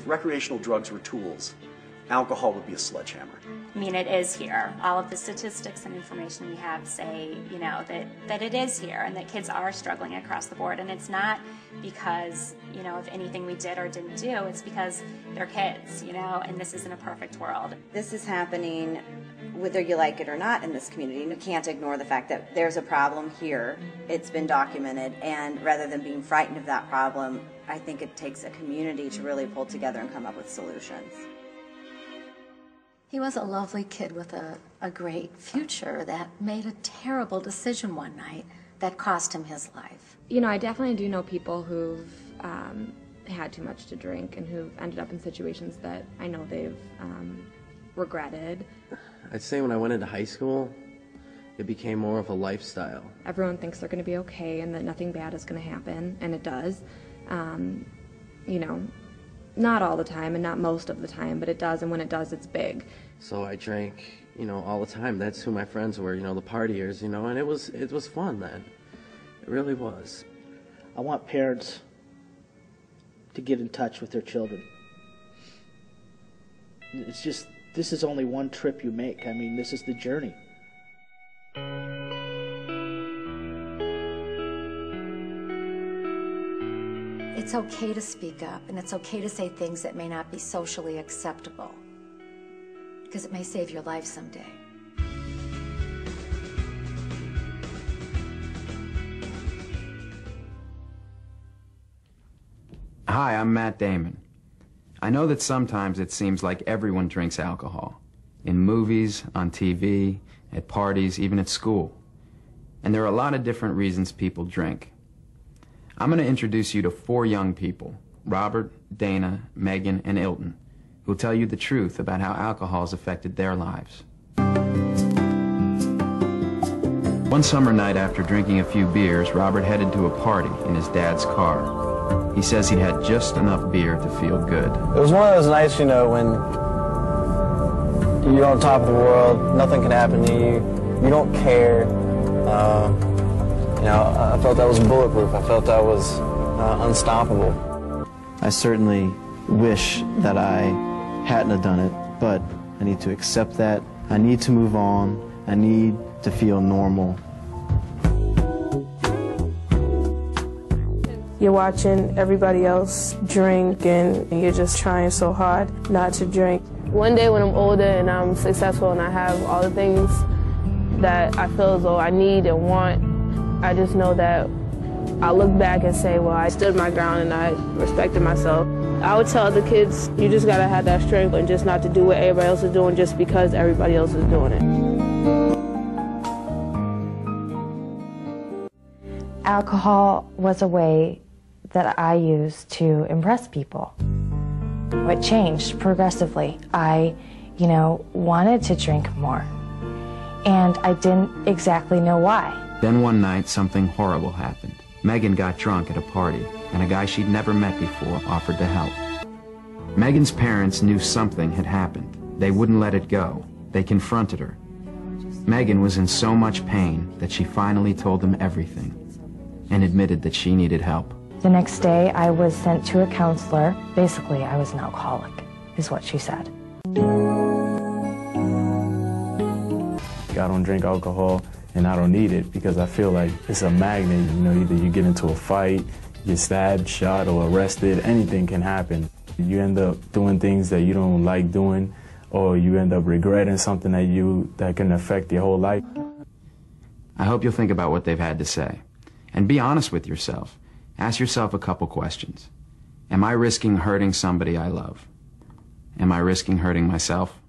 if recreational drugs were tools, alcohol would be a sledgehammer. I mean, it is here. All of the statistics and information we have say, you know, that it is here and that kids are struggling across the board. And it's not because, you know, of anything we did or didn't do. It's because they're kids, you know, and this isn't a perfect world. This is happening whether you like it or not in this community. You can't ignore the fact that there's a problem here. It's been documented, and rather than being frightened of that problem, I think it takes a community to really pull together and come up with solutions. He was a lovely kid with a great future that made a terrible decision one night that cost him his life. You know, I definitely do know people who've had too much to drink and who've ended up in situations that I know they've regretted. I'd say when I went into high school, it became more of a lifestyle. Everyone thinks they're going to be okay and that nothing bad is going to happen, and it does. You know, not all the time and not most of the time, but it does, and when it does, it's big. So I drank, you know, all the time. That's who my friends were, you know, the partiers, you know, and it was fun then. It really was. I want parents to get in touch with their children. It's just, this is only one trip you make. I mean, this is the journey. It's okay to speak up, and it's okay to say things that may not be socially acceptable, because it may save your life someday. Hi, I'm Matt Damon. I know that sometimes it seems like everyone drinks alcohol. In movies, on TV, at parties, even at school. And there are a lot of different reasons people drink. I'm going to introduce you to 4 young people, Robert, Dana, Megan, and Ilton, who'll tell you the truth about how alcohol has affected their lives. One summer night after drinking a few beers, Robert headed to a party in his dad's car. He says he'd had just enough beer to feel good. It was one of those nights, you know, when you're on top of the world, nothing can happen to you, you don't care. You know, I felt I was bulletproof. I felt I was unstoppable. I certainly wish that I hadn't have done it, but I need to accept that. I need to move on. I need to feel normal. You're watching everybody else drink and you're just trying so hard not to drink. One day when I'm older and I'm successful and I have all the things that I feel as though I need and want, I just know that I'll look back and say, well, I stood my ground and I respected myself. I would tell the kids, you just gotta have that strength and just not to do what everybody else is doing just because everybody else is doing it. Alcohol was a way that I used to impress people. It changed progressively. I, wanted to drink more. And I didn't exactly know why. Then one night, something horrible happened. Megan got drunk at a party, and a guy she'd never met before offered to help. Megan's parents knew something had happened. They wouldn't let it go. They confronted her. Megan was in so much pain that she finally told them everything and admitted that she needed help. The next day, I was sent to a counselor. Basically, I was an alcoholic, is what she said. I don't drink alcohol, and I don't need it because I feel like it's a magnet. You know, either you get into a fight, get stabbed, shot, or arrested, anything can happen. You end up doing things that you don't like doing, or you end up regretting something that can affect your whole life. I hope you'll think about what they've had to say. And be honest with yourself. Ask yourself a couple questions. Am I risking hurting somebody I love? Am I risking hurting myself?